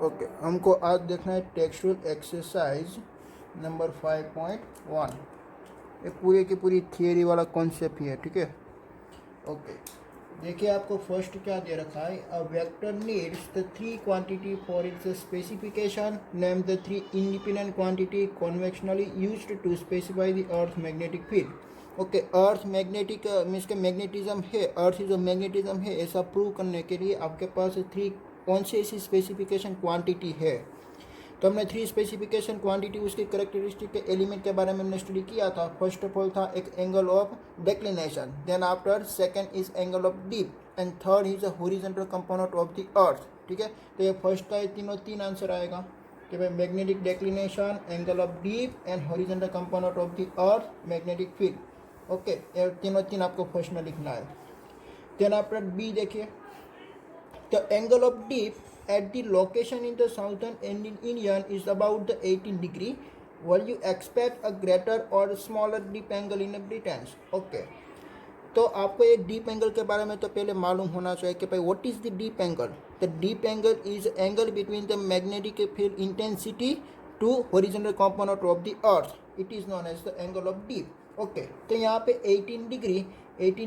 Okay, हमको आज देखना है टेक्सचुअल एक्सरसाइज नंबर 5.1। ये पूरी की पूरी थियरी वाला कॉन्सेप्ट ही है, ठीक है। ओके, देखिए आपको फर्स्ट क्या दे रखा है। A vector needs the three quantity for its specification, name the three independent quantity conventionally used to specify the earth magnetic field. Okay, earth magnetic means के मैग्नेटिज्म है, अर्थ जो मैग्नेटिज्म है ऐसा प्रूव करने के लिए आपके पास थ्री कौन सी ऐसी स्पेसिफिकेशन क्वांटिटी है। तो हमने थ्री स्पेसिफिकेशन क्वांटिटी उसके करेक्टरिस्टिक के एलिमेंट के बारे में हमने स्टडी किया था। फर्स्ट ऑफ ऑल था एक angle of declination, then after second is angle of dip and third is a horizontal component of the earth, ठीक है। तो ये फर्स्ट का तीनों तीन आंसर आएगा कि भाई magnetic declination, angle of dip and horizontal component of the earth magnetic field. Okay, ये तीनों तीन आपको फर्स्ट में लिखना है। देन आफ्टर बी देखिए, the angle of dip at the location in the southern Indian is about the 18 degree. Will you expect a greater or smaller dip angle in Britain? Okay. तो आपको एक deep angle के बारे में तो पहले मालूम होना चाहिए कि भाई what is the dip angle. The dip angle is angle between the magnetic field intensity to horizontal component of the earth. It is known as the angle of dip. Okay, तो यहाँ पे 18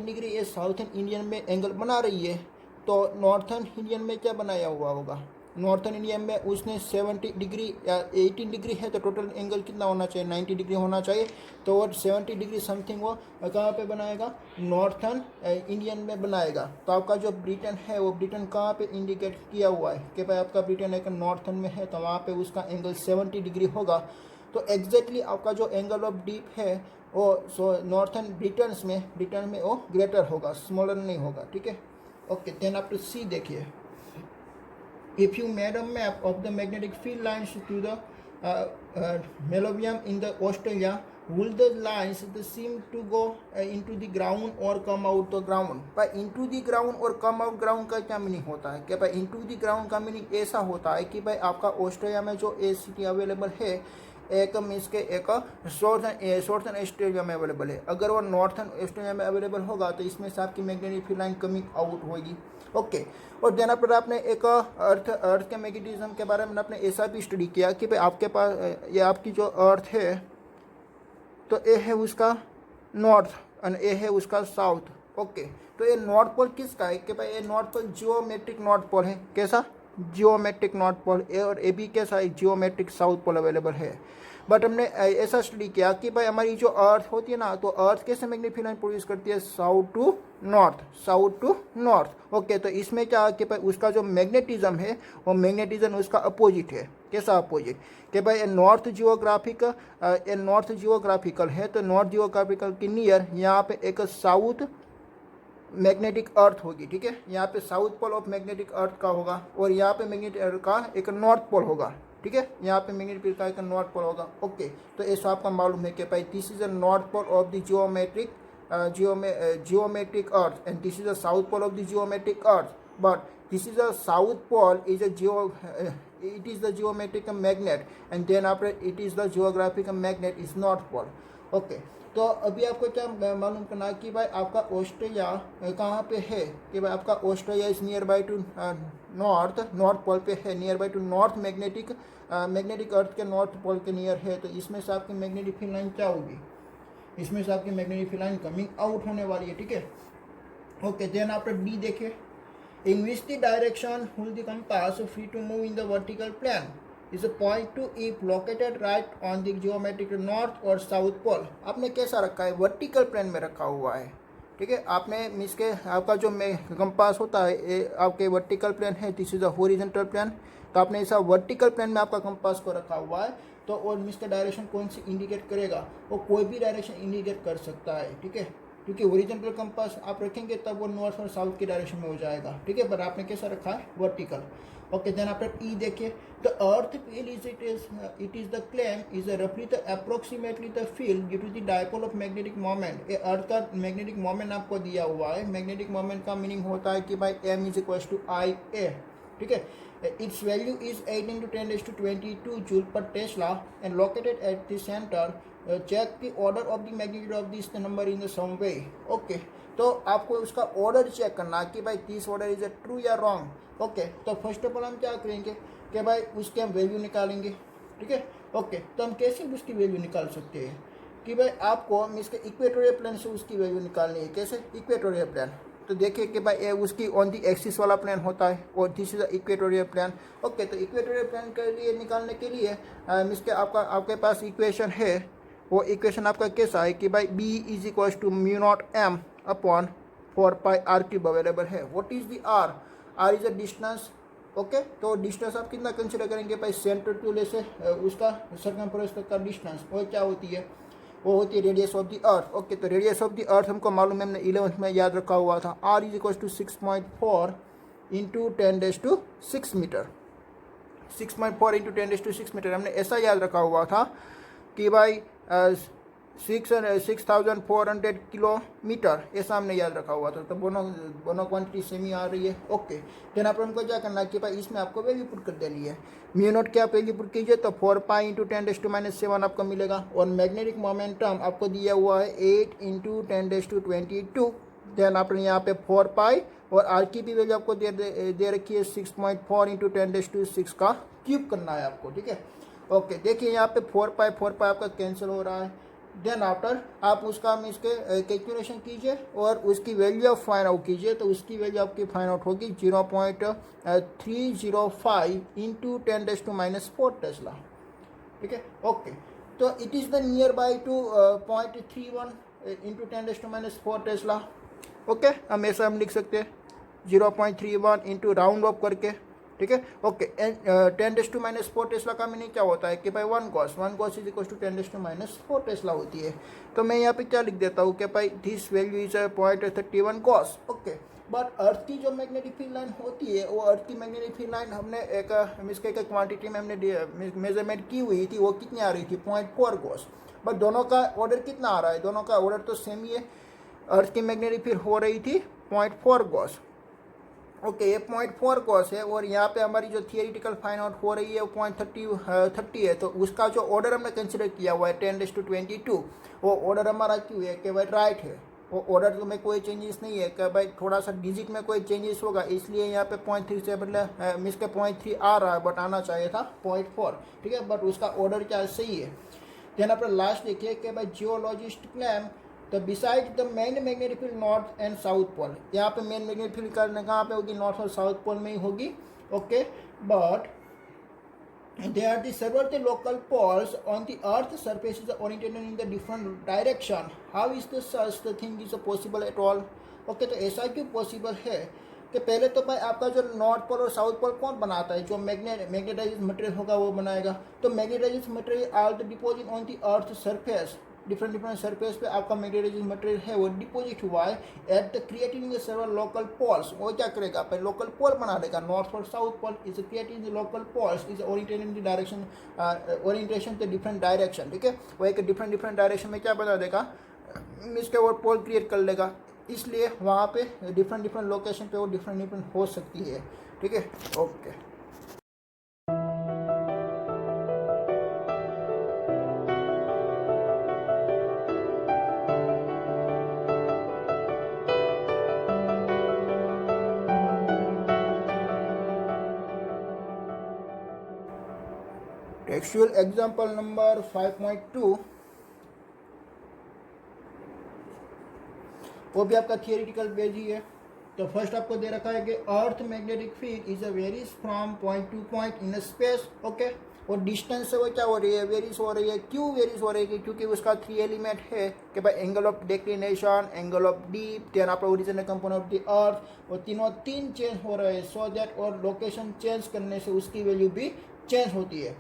डिग्री ये southern Indian में angle बना रही है। तो northern Indian में क्या बनाया हुआ होगा। नॉर्थर्न इंडिया में उसने 70 डिग्री या 18 डिग्री है, तो टोटल एंगल कितना होना चाहिए, 90 डिग्री होना चाहिए। तो वो 70 डिग्री समथिंग वो कहाँ पे बनाएगा, नॉर्थर्न इंडियन में बनाएगा। तो आपका जो ब्रिटेन है वो ब्रिटेन कहाँ पे इंडिकेट किया हुआ है कि भाई आपका ब्रिटेन एक नॉर्थर्न में है, तो वहाँ पे उसका एंगल 70 डिग्री होगा। तो एग्जैक्टली आपका जो एंगल ऑफ डीप है वो नॉर्थर्न ब्रिटेन में वो ग्रेटर होगा, स्मॉलर नहीं होगा, ठीक है। ओके, देन आफ्टर सी देखिए, if you made a map of the magnetic field lines to the Melovium in the Australia, will the lines seem to go into the ground or come out the ground? पर into the ground और come out ground का क्या meaning होता है कि भाई into the ground का meaning ऐसा होता है कि भाई आपका ऑस्ट्रेलिया में जो ए सिटी अवेलेबल है, एक मीन्स के एक सॉर्थर्न ऑस्ट्रेलिया में अवेलेबल है। अगर वो नॉर्थर्न ऑस्ट्रेलिया में अवेलेबल होगा तो इसमें से आपकी magnetic field line coming out होगी। ओके, और देना पर आपने एक अर्थ के मैग्नेटिज्म के बारे में आपने ऐसा भी स्टडी किया कि भाई आपके पास ये आपकी जो अर्थ है, तो ए है उसका नॉर्थ और ए है उसका साउथ। ओके, तो ये नॉर्थ पोल किसका है कि भाई ये north pole geometric north pole है। कैसा, जियोमेट्रिक नॉर्थ पोल। ए और ए बी कैसा है, जियोमेट्रिक साउथ पोल अवेलेबल है। बट हमने ऐसा स्टडी किया कि भाई हमारी जो अर्थ होती है ना, तो अर्थ कैसे मैग्नेटिक फील्ड लाइन प्रोड्यूस करती है, साउथ टू नॉर्थ। ओके, तो इसमें क्या कि भाई उसका जो मैग्नेटिज्म है वो मैग्नेटिज्म उसका अपोजिट है। कैसा अपोजिट कि भाई नॉर्थ जियोग्राफिकल है, तो नॉर्थ जियोग्राफिकल के नियर यहाँ पे एक साउथ मैग्नेटिक अर्थ होगी, ठीक है। यहाँ पे साउथ पोल ऑफ मैग्नेटिक अर्थ का होगा और यहाँ पे मैग्नेटिक अर्थ का एक नॉर्थ पोल होगा, ठीक है। यहाँ पे मैग्नेटिक फील्ड का एक नॉर्थ पोल होगा। ओके, तो ऐसा आपका मालूम है कि भाई this is a north pole of the geometric earth and this is the south pole of the geometric earth, but this is a south pole is it is the geometric magnet and then after it is the geographic magnet is north pole. Okay, तो अभी आपको क्या मालूम करना है कि भाई आपका ऑस्ट्रेलिया कहाँ पे है कि भाई आपका Australia is nearby to north pole पे है, nearby to north magnetic earth के नॉर्थ पोल के नियर है। तो इसमें से आपकी मैग्नेटिक फील्ड लाइन क्या होगी, इसमें से आपकी magnetic field line coming out होने वाली है, ठीक है। ओके, देन आफ्टर डी देखिए, in which the direction will the compass free to move in the vertical plane is a point to if located right on the geometric north और south pole. आपने कैसा रखा है, vertical plane में रखा हुआ है, ठीक है। आपने मीन्स के आपका जो कंपास होता है आपके वर्टिकल प्लेन है, this is a horizontal plane. तो आपने ऐसा वर्टिकल प्लेन में आपका कंपास को रखा हुआ है, तो और मीन्स का डायरेक्शन कौन सी इंडिकेट करेगा, वो कोई भी डायरेक्शन इंडिकेट कर सकता है, ठीक है। क्योंकि हॉरिजॉन्टल कंपास आप रखेंगे तब वो नॉर्थ और साउथ की डायरेक्शन में हो जाएगा, ठीक है। पर आपने कैसा रखा है, vertical. Okay, then after E देखिए, the earth field it is the claim is रफली the approximately the field due to the dipole of magnetic moment. ये अर्थ का मैग्नेटिक मोमेंट आपको दिया हुआ है। मैग्नेटिक मोमेंट का मीनिंग होता है कि भाई M is equal to I A, ठीक है। Its value is 8 into 10⁻22 joule per tesla and located at the centre, check the order of the magnitude of this number in the some way. Okay, तो आपको उसका order check करना कि भाई this order is a true या wrong. Okay, तो first of all हम क्या करेंगे कि भाई उसके हम वैल्यू निकालेंगे, ठीक है। ओके, तो हम कैसे उसकी वैल्यू निकाल सकते हैं कि भाई आपको इसके इक्वेटोरियल प्लेन से उसकी वैल्यू निकालनी है। कैसे? इक्वेटोरियल प्लेन, तो देखिए कि भाई उसकी ऑन दी एक्सिस वाला प्लेन होता है और this is equatorial plane. Okay, तो इक्वेटोरियल प्लेन के लिए निकालने के लिए इसके आपके पास इक्वेशन है। वो इक्वेशन आपका कैसा है कि भाई B is equal to mu not M upon 4πr³ available है। What is the R? R is a distance. Okay, तो डिस्टेंस आप कितना कंसिडर करेंगे भाई? सेंटर टू ले से उसका सर्कमफ्रेंस तक का डिस्टेंस, वो क्या होती है? वो होती है radius of the earth. Okay, तो रेडियस ऑफ द अर्थ हमको मालूम है, हमने 11th में याद रखा हुआ था। R is equal to 6.4 into 10⁻6 metre. 6.4 into 10⁻6 metre हमने ऐसा याद रखा हुआ था कि भाई 6,400 किलोमीटर, ऐसा हमने याद रखा हुआ था। तो दोनों क्वांटिटी सेम ही आ रही है। ओके, देन आप हमको क्या करना है कि भाई इसमें आपको वैल्यू पुट कर देनी है। म्यू नॉट क्या वैल्यू पुट कीजिए तो 4π इंटू 10⁻⁻7 आपको मिलेगा। और मैग्नेटिक मोमेंटम आपको दिया हुआ है 8 इंटू 10⁻22। देन आपने यहाँ पे 4π और आर की भी वैल्यू आपको दे रखी है 6.4 इंटू 10⁻6 का क्यूब करना है आपको, ठीक है। ओके, देखिए यहाँ पे 4π आपका कैंसिल हो रहा है। देन आफ्टर आप उसका इसके कैलकुलेशन कीजिए और उसकी वैल्यू आप फाइंड आउट कीजिए। तो उसकी वैल्यू आपकी फाइंड आउट होगी 0.305 इंटू 10⁻⁻4 टेस्ला, ठीक है। ओके, तो it is the near by two 0.31 into 10⁻⁻4 Tesla. Okay, हम ऐसा लिख सकते हैं 0.31 इंटू राउंड ऑफ करके, ठीक है। ओके, एंड 10⁻⁻4 टेस्ला का मीनिंग क्या होता है कि भाई 1 gauss is equal to 10⁻⁻4 tesla होती है। तो मैं यहाँ पे क्या लिख देता हूँ कि भाई this value is 0.31 Gauss. Okay, but earth की जो मैग्नेटिक फील्ड लाइन होती है, वो अर्थ की मैग्नेटिक फील्ड लाइन हमने इसके क्वांटिटी में हमने मेजरमेंट की हुई थी, वो कितनी आ रही थी? 0.4 गॉस। बट दोनों का ऑर्डर कितना आ रहा है? दोनों का ऑर्डर तो सेम ही है। अर्थ की मैग्नेटिक फील्ड हो रही थी 0.4 गॉस। ओके, ये 0.4 गॉस है और यहाँ पे हमारी जो थियरिटिकल फाइंड आउट हो रही है वो 0.30 है। तो उसका जो ऑर्डर हमने कंसिडर किया हुआ है 10⁻22, वो ऑर्डर हमारा क्यों है कि भाई राइट है। वो ऑर्डर में कोई चेंजेस नहीं है कि भाई थोड़ा सा डिजिट में कोई चेंजेस होगा, इसलिए यहाँ पे 0.3 से बदला मिस के 0.3 आ रहा है, बट आना चाहिए था 0.4, ठीक है। बट उसका ऑर्डर क्या सही है। देन अपना लास्ट देखिए कि भाई geologist claim to beside the main magnetic field north and south pole, यहाँ पे मेन मैग्नेटिक फील्ड कहाँ पे होगी? नॉर्थ और साउथ पोल में ही होगी। Okay, but they are the several the local poles on the earth surface is oriented in the different direction. How is the such the thing is possible at all? Okay, तो ऐसा क्यों possible है कि पहले तो भाई आपका जो नॉर्थ पोल और साउथ पोल कौन बनाता है? जो मैग्नेटाइज मटेरियल होगा वो बनाएगा। तो magnetise material are the deposit on the earth surface, different surface पे आपका मैग्नेटाइजिंग मटेरियल है वो डिपोजिट हुआ है at the creating several local poles. वो क्या करेगा? पहले लोकल पोल बना देगा। नॉर्थ और south pole is creating the local poles is oriented in the direction, orientation the different direction, ठीक है। वो एक डिफरेंट डायरेक्शन में क्या बना देगा? इसके वो पोल क्रिएट कर लेगा। इसलिए वहाँ पे डिफरेंट लोकेशन पे वो डिफरेंट हो सकती है, ठीक है। ओके, टेक्सचुअल एग्जाम्पल नंबर 5.2, वो भी आपका थियोरिटिकल बेस ही है। तो फर्स्ट आपको दे रखा है कि अर्थ magnetic field is a varies from point two point in space. Okay, और डिस्टेंस से वो क्या हो रही है? वेरीज हो रही है। क्यों वेरीज हो रही है? क्योंकि उसका 3 एलिमेंट है कि भाई angle of declination, angle of dip, then आपका original component of the earth, और तीन चेंज हो रहे हैं। सो दैट और लोकेशन चेंज करने से उसकी वैल्यू भी चेंज होती है।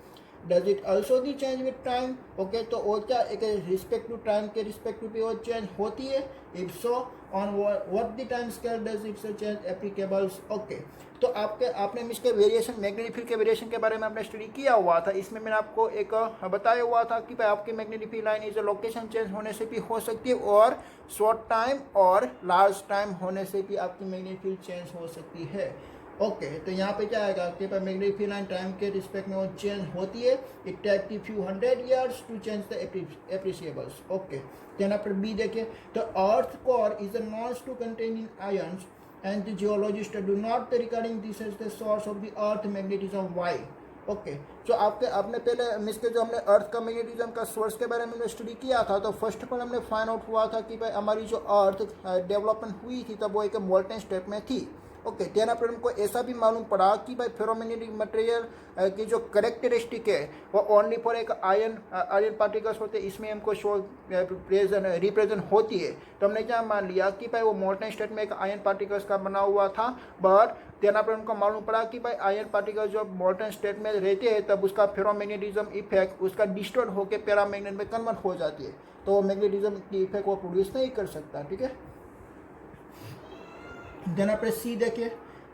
Does it also the change with time? Okay, तो वो क्या एक रिस्पेक्ट टू टाइम के रिस्पेक्ट टू वो चेंज होती है? If so on what the time scale does its change applicables? Okay, तो आपने इसके वेरिएशन, मैग्नेटिक फील्ड के वेरिएशन के बारे में आपने स्टडी किया हुआ था। इसमें मैंने आपको एक बताया हुआ था कि भाई आपकी magnetic field line is location change होने से भी हो सकती है और शॉर्ट टाइम और लार्ज टाइम होने से भी आपकी मैग्नेटिक फील्ड चेंज हो सकती है। ओके, तो यहाँ पे क्या आएगा कि मैग्नेटिक फील्ड लाइन टाइम के रिस्पेक्ट में वो चेंज होती है, it take the few 100 years to change the appreciables. Okay, then after B देखिए, the earth core is a known to contain in irons and the geologist do not regarding this as the source of the earth magnetism. Why? Okay, तो आपने पहले miss के जो हमने अर्थ का magnetism का source के बारे में स्टडी किया था, तो फर्स्ट ऑफ ऑल हमने फाइंड आउट हुआ था कि भाई हमारी जो अर्थ डेवलपमेंट हुई थी तब वो एक मोल्टेन स्टेट में थी। ओके, देन आफ्टर हमको ऐसा भी मालूम पड़ा कि भाई फेरोमैग्नेटिक मटेरियल की जो करेक्टरिस्टिक है वो ओनली फॉर एक आयन पार्टिकल्स होते हैं, इसमें हमको शो रिप्रेजेंट होती है। तो हमने क्या मान लिया कि भाई वो मोल्टेन स्टेट में एक आयन पार्टिकल्स का बना हुआ था, बट देन आफ्टर हमको मालूम पड़ा कि भाई आयन पार्टिकल जो मोल्टेन स्टेट में रहते हैं तब उसका फेरोमैग्नेटिज्म इफेक्ट उसका डिस्टॉर्ट होकर पैरामैग्नेट में कन्वर्ट हो जाती है, तो वो मैग्नेटिज्म की इफेक्ट वो प्रोड्यूस नहीं कर सकता। ठीक है, देन आपने सी देखिए,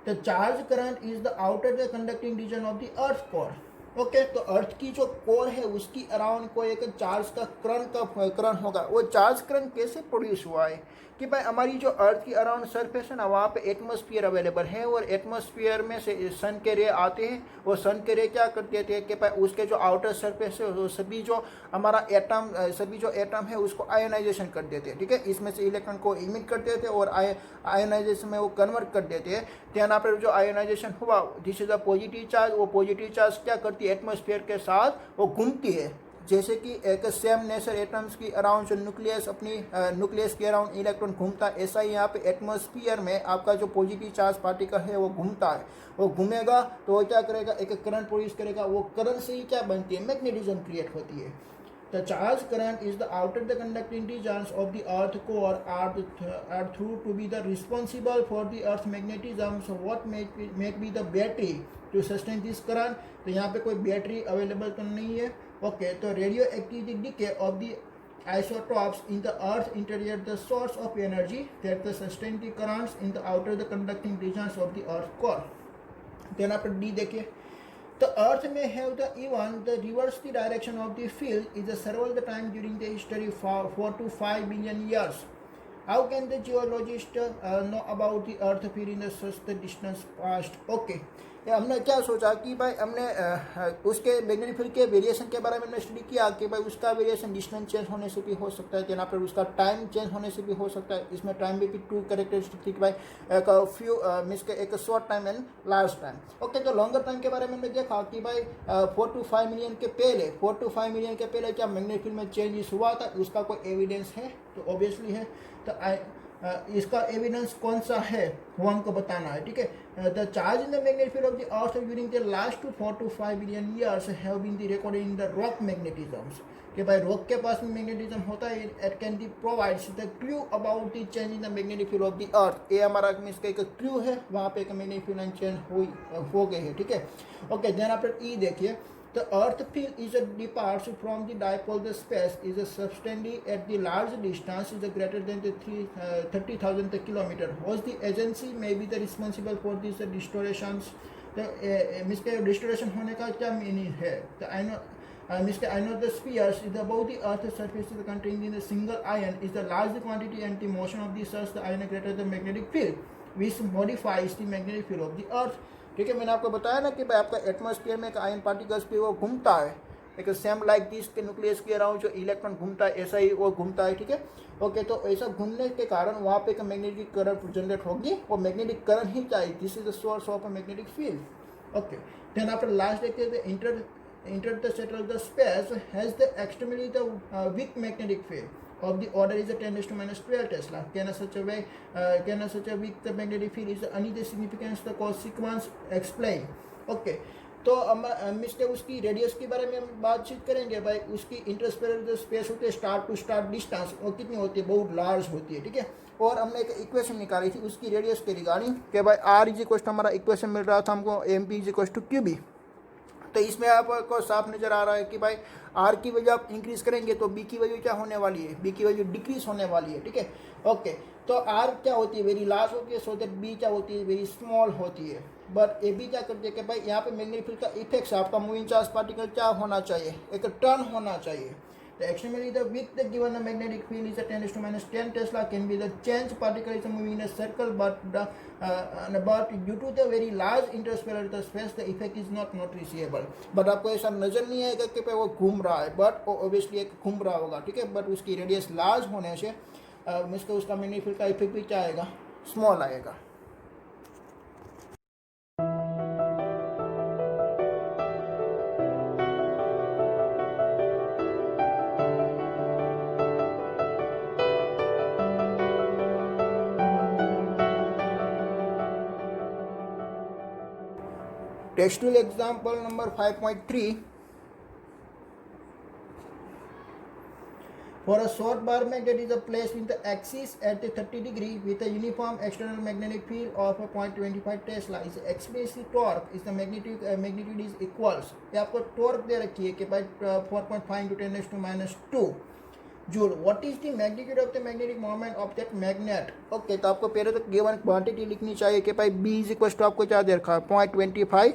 the charge current is the outer the conducting region of the earth core. Okay, तो अर्थ की जो कोर है उसकी अराउंड कोई एक चार्ज का करंट होगा। वो चार्ज करंट कैसे प्रोड्यूस हुआ है कि भाई हमारी जो अर्थ की अराउंड सरफेस है ना, वहाँ पे एटमॉस्फेयर अवेलेबल है और एटमॉस्फेयर में से सन के रे आते हैं। वो सन के रे क्या कर देते हैं कि भाई उसके जो आउटर सरफेस है वो सभी जो हमारा सभी जो एटम है उसको आयोनाइजेशन कर देते हैं। ठीक है, इसमें से इलेक्ट्रॉन को इमिट कर देते हैं और आयोनाइजेशन में वो कन्वर्ट कर देते हैं। यहाँ पर जो आयोनाइजेशन हुआ, this is a positive charge. वो पॉजिटिव चार्ज क्या करती है, एटमॉस्फेयर के साथ वो घूमती है, जैसे कि एक सेम नेचर एटम्स की अराउंड जो न्यूक्लियस अपनी न्यूक्लियस के अराउंड इलेक्ट्रॉन घूमता है, ऐसा ही यहाँ पे एटमॉस्फेयर में आपका जो पॉजिटिव चार्ज पार्टिकल है वो घूमता है। वो घूमेगा तो वो क्या करेगा, एक करंट प्रोड्यूस करेगा। वो करंट से ही क्या बनती है, मैग्नेटिज्म क्रिएट होती है। The charge current is the outer the conducting regions of the earth core are through to be the responsible for the earth magnetism. So what may be the battery to sustain this current? तो यहाँ पे कोई battery available तो नहीं है। Okay, तो radio activity decay of the isotopes in the earth interior the source of energy that the sustain the currents in the outer the conducting regions of the earth core. Then after D देखिए, the earth may have the even the reverse the direction of the field is a several the time during the history 4 to 5 billion years. How can the geologist know about the earth field in the such the distance past? Okay, हमने क्या सोचा कि भाई हमने उसके magnetic field के variation के बारे में हमने स्टडी किया कि भाई उसका वेरिएशन डिस्टेंस चेंज होने से भी हो सकता है, यहाँ पर उसका टाइम चेंज होने से भी हो सकता है। इसमें टाइम भी टू कैरेक्टरिस्टिक थी, भाई एक फ्यू मीन्स के एक short time and large time. Okay, तो लॉन्गर टाइम के बारे में हमने देखा कि भाई 4 to 5 मिलियन के पहले क्या मैग्नेटिक फील्ड में चेंजेस हुआ था, उसका कोई एविडेंस है? तो ऑब्वियसली है। तो इसका एविडेंस कौन सा है वो हमको बताना है। ठीक है, the charge in the magnetic field of the earth during the last 4 to 5 billion years have been the recorded in the rock magnetisms. कि भाई रॉक के पास में मैग्नेटिज्म होता है, it can be provides the clue about the change in the magnetic field of the earth. ये हमारा means का एक क्लू है, वहाँ पे एक मैग्नेटिक फील्ड चेंज हो गए हैं। ठीक है, ओके, देन आफ्टर ई देखिए, the earth field is a departs from the dipole the space is a substantially at the large distance is a greater than the 30,000 kilometer was the agency may be the responsible for these distortions। तो मिसके distortion होने का क्या meaning है? तो I know the spheres is above the earth surface is contained in a single ion is the large quantity and the motion of the such the ion greater the magnetic field which modifies the magnetic field of the earth। ठीक है, मैंने आपको बताया ना कि भाई आपका atmosphere में एक आयन पार्टिकल्स पे वो घूमता है, एक सेम लाइक दिस के न्यूक्लियस के अराउंड जो इलेक्ट्रॉन घूमता है ऐसा ही वो घूमता है। ठीक है, ओके, तो ऐसा घूमने के कारण वहाँ पे एक मैग्नेटिक करंट जनरेट होगी, वो मैग्नेटिक करंट ही चाहिए, this is the source of a magnetic field. Okay, then after last देखते हैं interstellar the space has the extremely the weak magnetic field of the order is a 10⁻12 Tesla. Can such a weak the magnetic field is any the significance the consequence explain? Okay, तो हम mister उसकी radius के बारे में हम बातचीत करेंगे। भाई उसकी इंटरस्टेलर जो स्पेस होती है स्टार टू स्टार डिस्टेंस वो कितनी होती है, बहुत लार्ज होती है। ठीक है, और हमने एक इक्वेशन निकाली थी उसकी रेडियस के रिगार्डिंग कि भाई आर इज इक्वल टू हमारा इक्वेशन मिल रहा था हमको M P is equal to Q B. तो इसमें आपको साफ नज़र आ रहा है कि भाई आर की वैल्यू आप इंक्रीज करेंगे तो बी की वैल्यू क्या होने वाली है, बी की वैल्यू डिक्रीज होने वाली है। ठीक है, ओके, तो आर क्या होती है, वेरी लार्ज होती है, सो दैट बी क्या होती है, वेरी स्मॉल होती है। बट ए बी क्या करती है कि भाई यहाँ पे मैग्नेटिक फील्ड का इफेक्ट आपका मूविंग चार्ज पार्टिकल क्या होना चाहिए, एक टर्न होना चाहिए। The extremely the width the given the magnetic field is a 10⁻10 Tesla can be the change particle is moving in a circle, but due to the very large interstellar space the effect is not noticeable. But आपको ऐसा नजर नहीं आएगा कि वो घूम रहा है, बट ऑब्वियसली एक घूम रहा होगा, ठीक है, बट उसकी रेडियस लार्ज होने से उसका मैग्नेटिक फील्ड का इफेक्ट भी क्या आएगा, स्मॉल आएगा. Textual example number 5.3. For a short bar magnet is placed in the axis at the 30 degree with a uniform external magnetic field of 0.25 Tesla. Is explicit torque is the magnitude is equals. ये आपको torque दे रखी है कि भाई 4.5 into 10⁻². Joule. What is the magnitude of the magnetic moment of that magnet? Okay, तो आपको पहले तो गिवन क्वांटिटी लिखनी चाहिए कि भाई B इज इक्वल टू आपको क्या दे रखा है, 0.25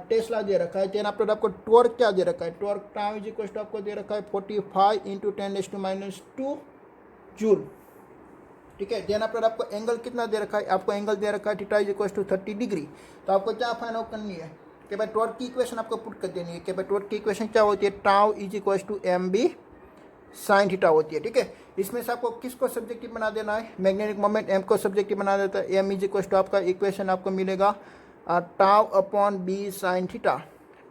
टेस्ला दे रखा है. देन आफ्टर आपको टॉर्क क्या दे रखा है, torque tau is equal to आपको दे रखा है 45 into 10⁻² जूल. ठीक है. देन आफ्टर आपको एंगल कितना दे रखा है, आपको एंगल दे रखा है theta is equal to 30 degree. तो आपको क्या फाइंड आउट करनी है कि भाई टॉर्क की इक्वेशन आपको पुट कर देनी है कि भाई टॉर्क की इक्वेशन क्या होती है, tau is equal to mb sine theta होती है. ठीक है. इसमें से आपको किसको सब्जेक्टिव बना देना है, मैग्नेटिक मोमेंट m को सब्जेक्टिव बना देता है. m इज इक्वल टू आपका इक्वेशन आपको मिलेगा tau upon B sine theta,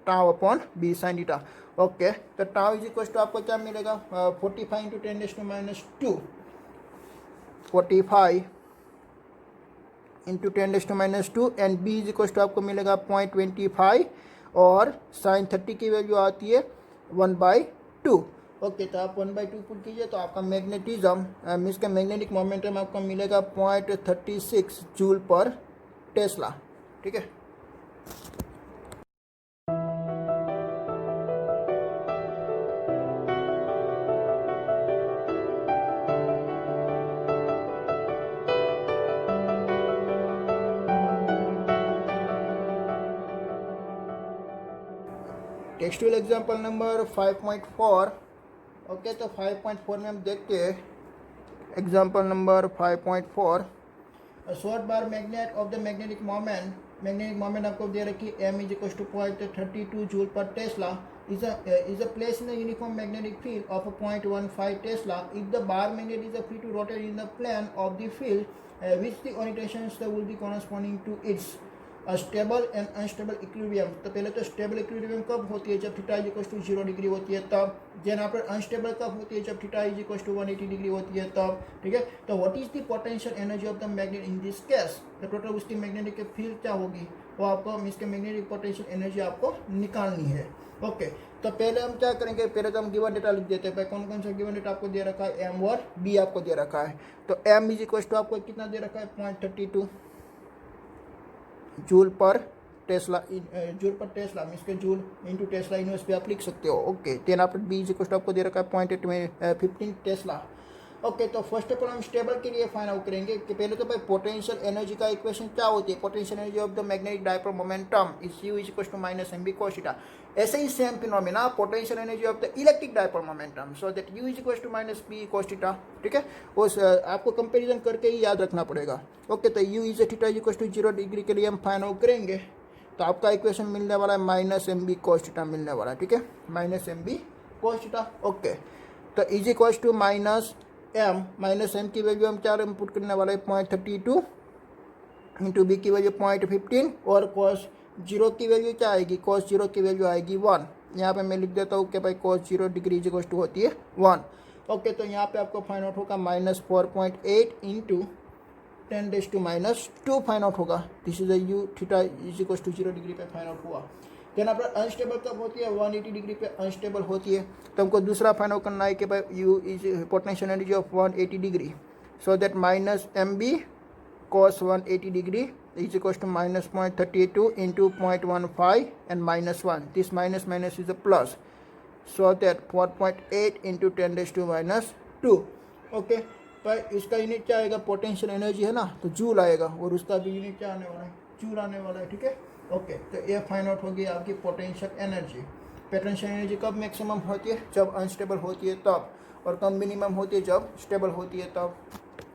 tau upon B sine theta. Okay, तो टाउ इज इक्वल टू आपको क्या मिलेगा, 45 into 10⁻², 45 into 10⁻² and b is equal to आपको मिलेगा 0.25 और साइन 30 की वैल्यू आती है 1/2. ओके, तो आप 1/2 पुट कीजिए तो आपका मैग्नेटिज्म मीन्स का मैग्नेटिक मोमेंटम आपको मिलेगा 0.36 जूल पर टेस्ला. ठीक है. Textual example number 5.4. ओके, तो 5.4 में हम देखते हैं example number 5.4. Short bar magnet of the magnetic moment आपको दे रखी m is equal to 0.32 joule per tesla is a place in the uniform magnetic field of 0.15 Tesla. If the bar magnet is free to rotate in the plane of the field, which the orientations will be corresponding to its stable and unstable equilibrium. तो पहले तो stable equilibrium कब होती है, जब theta is equal to 0 degree होती है तब. देन आफ्टर अनस्टेबल कब होती है, जब theta is equal to 180 degree होती है तब. ठीक है. तो what is the potential energy of the magnet in this case, तो टोटल उसकी मैग्नेटिक फील्ड क्या होगी, वो आपको इसके मैग्नेटिक पोटेंशियल एनर्जी आपको निकालनी है. ओके, तो पहले हम क्या करेंगे, पहले तो हम गिवन डेटा लिख देते हैं. भाई कौन कौन सा गिवन डेटा आपको दे रखा है, m और b आपको दे रखा है. तो m इज इक्वल टू आपको कितना दे रखा है, 0.32 joule per Tesla, joule per Tesla means के जूल इंटू टेस्ला इनवर्स भी आप लिख सकते हो. ओके, देन आप बी इज इक्वल टू आपको दे रखा है 0.15 टेस्ला. ओके, तो फर्स्ट ऑफ ऑल हम स्टेबल के लिए फाइंड आउट करेंगे कि पहले तो भाई पोटेंशियल एनर्जी का इक्वेशन क्या होती है, potential energy of the magnetic dipole momentum is u is equal to -mb cos theta. ऐसे ही same phenomena potential energy of the electric dipole momentum, so that u is equal to -b cos theta. ठीक है, उस आपको comparison करके ही याद रखना पड़ेगा. ओके, तो u is theta is equal to 0 degree के लिए हम फाइंड आउट करेंगे तो आपका इक्वेशन मिलने वाला है -mb cos थीटा मिलने वाला है. ठीक है, -mb cos थीटा. ओके, तो इज इक्वल टू -m की वैल्यू हम क्या पुट करने वाला है 0.32 इंटू बी की वैल्यू 0.15 और cos 0 की वैल्यू क्या आएगी, cos 0 की वैल्यू आएगी 1. यहाँ पे मैं लिख देता हूँ कि भाई cos 0 degree is equal to होती है 1. ओके, तो यहाँ पे आपको फाइंड आउट होगा -4.8 इंटू 10⁻² फाइंड आउट होगा. This is u theta is equal to 0 degree पे फाइंड आउट हुआ. देन आपका अनस्टेबल कब होती है, 180 डिग्री पे अनस्टेबल होती है. तो हमको दूसरा फाइंड आउट करना है कि भाई u is potential energy of 180 degree, so that -mb cos 180 degree is equal to -0.32 into 0.15 and -1. This minus is a plus, so that 4.8 into 10⁻². Okay, पर इसका यूनिट क्या आएगा, पोटेंशियल एनर्जी है ना, तो जूल आएगा और उसका भी यूनिट क्या आने वाला है, जूल आने वाला है. ठीक है. ओके, तो ये फाइंड आउट होगी आपकी पोटेंशियल एनर्जी. पोटेंशियल एनर्जी कब मैक्सिमम होती है? जब अनस्टेबल होती है तब, और कब मिनिमम होती है? जब स्टेबल होती है तब।